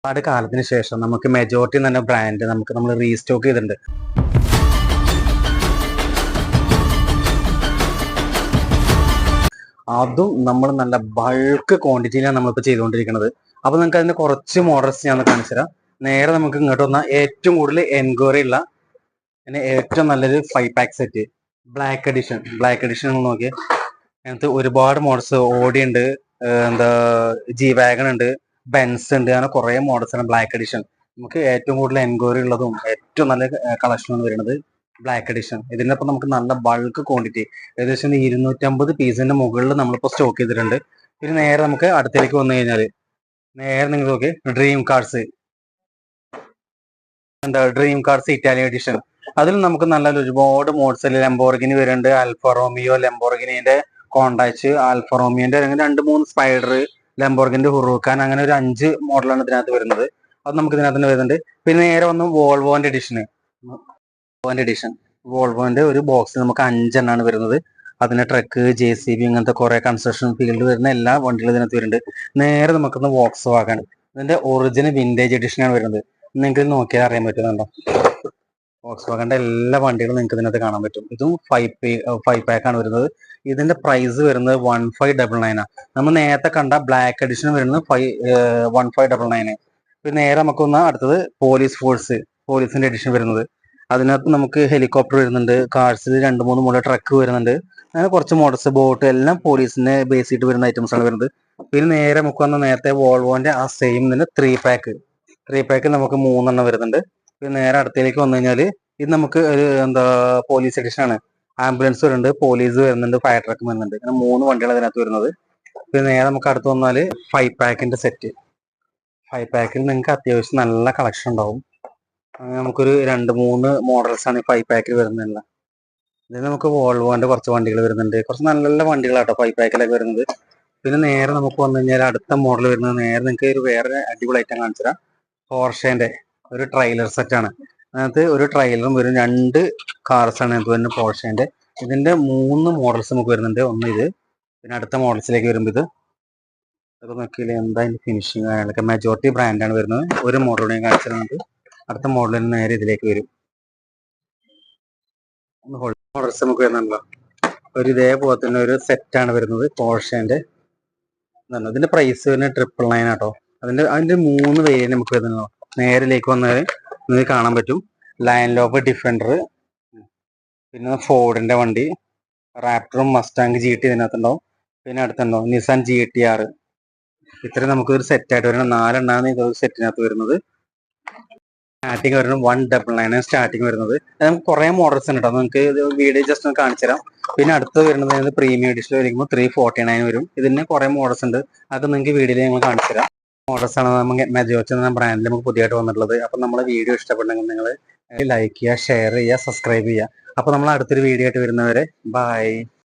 ഒരുപാട് കാലത്തിന് ശേഷം നമുക്ക് മെജോറിറ്റി തന്നെ ബ്രാൻഡ് നമ്മൾ റീസ്റ്റോക്ക് ചെയ്തിട്ടുണ്ട്. അതും നമ്മൾ നല്ല ബൾക്ക് ക്വാണ്ടിറ്റിയിലാണ് നമ്മളിപ്പോൾ ചെയ്തുകൊണ്ടിരിക്കുന്നത്. അപ്പോൾ നിങ്ങൾക്ക് അതിന്റെ കുറച്ച് മോഡൽസ് ഞാൻ കാണിച്ചു തരാം. നേരെ നമുക്ക് ഇങ്ങോട്ട് വന്നാൽ ഏറ്റവും കൂടുതൽ എൻക്വയറി ഉള്ള പിന്നെ ഏറ്റവും നല്ലൊരു 5 പാക്ക് സെറ്റ് ബ്ലാക്ക് എഡിഷൻ നിങ്ങൾ നോക്കിയേ. അതിനകത്ത് ഒരുപാട് മോഡൽസ് ഓഡി ഉണ്ട്, എന്താ ജി വാഗൺ ഉണ്ട്, ബെൻസ് ഉണ്ട്, അങ്ങനെ കുറേ മോഡൽസ് ആണ് ബ്ലാക്ക് എഡിഷൻ. നമുക്ക് ഏറ്റവും കൂടുതൽ എൻക്വയറി ഉള്ളതും ഏറ്റവും നല്ല കളക്ഷനാണ് വരുന്നത് ബ്ലാക്ക് എഡിഷൻ. ഇതിനൊപ്പം നമുക്ക് നല്ല ബൾക്ക് ക്വാണ്ടിറ്റി ഏകദേശം 250 പീസിന്റെ മുകളിൽ നമ്മളിപ്പോൾ സ്റ്റോക്ക് ചെയ്തിട്ടുണ്ട്. പിന്നെ നേരെ നമുക്ക് അടുത്തേക്ക് വന്നു കഴിഞ്ഞാൽ നേരെ നിങ്ങൾ നോക്കി ഡ്രീം കാർസ് ഇറ്റാലിയൻ എഡിഷൻ. അതിൽ നമുക്ക് നല്ല ഒരുപാട് മോഡൽസ് ലംബോർഗിനി വരുന്നുണ്ട്, ആൽഫ റോമിയോ, ലംബോർഗിനിന്റെ കോണ്ടാച്ച്, ആൽഫ റോമിയോന്റെ അങ്ങനെ 2-3 സ്പൈഡർ, ലംബോർഗിന്റെ ഹുറൂക്കാൻ, അങ്ങനെ ഒരു 5 മോഡലാണ് ഇതിനകത്ത് വരുന്നത്. അത് നമുക്ക് ഇതിനകത്ത് തന്നെ വരുന്നുണ്ട്. പിന്നെ നേരെ വന്ന് വോൾവോന്റെ എഡിഷൻ വോൾവോന്റെ ഒരു ബോക്സ് നമുക്ക് 5 എണ്ണാണ് വരുന്നത്. അതിന് ട്രക്ക്, JCB ഇങ്ങനത്തെ കുറെ കൺസ്ട്രക്ഷൻ ഫീൽഡ് വരുന്ന എല്ലാ വണ്ടികളും ഇതിനകത്ത് വരുന്നുണ്ട്. നേരെ നമുക്കൊന്ന് വോക്സ് വാഗൺ, ഇതിന്റെ ഒറിജിനൽ വിന്റേജ് എഡിഷനാണ് വരുന്നത്. നിങ്ങൾക്ക് നോക്കിയാൽ അറിയാൻ പറ്റുന്നുണ്ടോ? വോക്സ് വാഗന്റെ എല്ലാ വണ്ടികളും നിങ്ങൾക്ക് ഇതിനകത്ത് കാണാൻ പറ്റും. ഇതും 5 പാക്കാണ് വരുന്നത്. ഇതിന്റെ പ്രൈസ് വരുന്നത് 1599 ആണ്. നമ്മൾ നേരത്തെ കണ്ട ബ്ലാക്ക് എഡിഷൻ വരുന്നത് 1599. പിന്നെ നേരെ നമുക്കൊന്ന് അടുത്തത് പോലീസിന്റെ എഡിഷൻ വരുന്നത്. അതിനകത്ത് നമുക്ക് ഹെലികോപ്റ്റർ വരുന്നുണ്ട്, കാർസിൽ 2-3 മോഡൽ ട്രക്ക് വരുന്നുണ്ട്, അങ്ങനെ കുറച്ച് മോഡൽസ്, ബോട്ട്, എല്ലാം പോലീസിനെ ബേസ് ചെയ്തിട്ട് വരുന്ന ഐറ്റംസ് ആണ് വരുന്നത്. പിന്നെ നേരെ നമുക്ക് വന്ന നേരത്തെ വോൾവോന്റെ ആ സെയിം തന്നെ 3 പാക്ക് നമുക്ക് 3 എണ്ണം വരുന്നുണ്ട്. പിന്നെ നേരെ അടുത്തേക്ക് വന്നു കഴിഞ്ഞാൽ ഇത് നമുക്ക് ഒരു പോലീസ് എഡിഷൻ ആണ്. ആംബുലൻസ് വരുന്നുണ്ട്, പോലീസ് വരുന്നുണ്ട്, ഫയർ ട്രക്ക് വരുന്നുണ്ട്, അങ്ങനെ 3 വണ്ടികൾ അതിനകത്ത് വരുന്നത്. പിന്നെ നേരെ നമുക്ക് അടുത്ത് വന്നാൽ 5 പാക്കിന്റെ സെറ്റ്. 5 പാക്കിൽ നിങ്ങൾക്ക് അത്യാവശ്യം നല്ല കളക്ഷൻ ഉണ്ടാവും. നമുക്കൊരു 2-3 മോഡൽസ് ആണ് 5 പാക്കിൽ വരുന്നില്ല. ഇതിൽ നമുക്ക് വോൾവോന്റെ കുറച്ച് വണ്ടികൾ വരുന്നുണ്ട്, കുറച്ച് നല്ല നല്ല വണ്ടികളാട്ടോ 5 പാക്കിലൊക്കെ വരുന്നത്. പിന്നെ നേരെ നമുക്ക് വന്നു കഴിഞ്ഞാൽ അടുത്ത മോഡൽ വരുന്നത് നേരെ നിങ്ങൾക്ക് ഒരു വേറെ അടിപൊളി ഐറ്റം കാണിച്ചു തരാം. പോർഷേന്റെ ഒരു ട്രെയിലർ സെറ്റ് ആണ്. അതിനകത്ത് ഒരു ട്രെയിലറും വരും, 2 കാർസാണ് നമുക്ക് വരുന്നത് പോർഷേന്റെ. ഇതിന്റെ 3 മോഡൽസ് നമുക്ക് വരുന്നുണ്ട്. ഒന്ന് ഇത്, പിന്നെ അടുത്ത മോഡൽസിലേക്ക് വരുമ്പോൾ ഇതൊക്കെ നോക്കിയില്ലേ എന്താ അതിന്റെ ഫിനിഷിങ് കാര്യങ്ങളൊക്കെ. മെജോറിറ്റി ബ്രാൻഡാണ് വരുന്നത്. ഒരു മോഡൽ കാണിച്ചു തരുന്നത്. അടുത്ത മോഡലിന് നേരെ ഇതിലേക്ക് വരും. മോഡൽസ് നമുക്ക് വരുന്നുണ്ടല്ലോ, ഒരു ഇതേപോലെ തന്നെ ഒരു സെറ്റാണ് വരുന്നത് പോർഷേന്റെ. ഇതിന്റെ പ്രൈസ് വരുന്നത് 999 ആട്ടോ. അതിന്റെ 3 വേരിയന്റ് നമുക്ക് വരുന്നുണ്ടോ. നേരിലേക്ക് വന്നാൽ നിങ്ങൾക്ക് കാണാൻ പറ്റും. ലയൺ ലോബ് ഡിഫൻഡർ, പിന്നെ ഫോർഡിന്റെ വണ്ടി, റാപ്റ്ററും മസ്റ്റാങ് GT ഇതിനകത്തുണ്ടാവും. പിന്നെ അടുത്തുണ്ടോ നിസാൻ GTR. ഇത്രയും നമുക്കൊരു സെറ്റായിട്ട് വരുന്നത് 4 എണ്ണാണ് ഇതൊരു സെറ്റിനകത്ത് വരുന്നത്. സ്റ്റാർട്ടിങ് വരുന്നത് 199 സ്റ്റാർട്ടിങ് വരുന്നത്. നമുക്ക് കുറെ മോഡൽസ് ഉണ്ട് കേട്ടോ. നമുക്ക് വീഡിയോ ജസ്റ്റ് ഒന്ന് കാണിച്ചു തരാം. പിന്നെ അടുത്ത് വരുന്നത് പ്രീമിയം എഡിഷൻ വരുമ്പോൾ 349 വരും. ഇതിന് കുറെ മോഡൽസ് ഉണ്ട്, അത് നിങ്ങൾക്ക് വീഡിയോയിൽ ഞങ്ങൾ കാണിച്ചു തരാം. മോഡൽസ് ആണ് നമുക്ക് മെജോറിറ്റി എന്ന ബ്രാൻഡിൽ നമുക്ക് പുതിയതായിട്ട് വന്നിട്ടുള്ളത്. അപ്പം നമ്മളെ വീഡിയോ ഇഷ്ടപ്പെട്ടെങ്കിൽ നിങ്ങൾ ലൈക്ക് ചെയ്യുക, ഷെയർ ചെയ്യുക, സബ്സ്ക്രൈബ് ചെയ്യുക. അപ്പോൾ നമ്മൾ അടുത്തൊരു വീഡിയോ ആയിട്ട് വരുന്നവരെ ബൈ.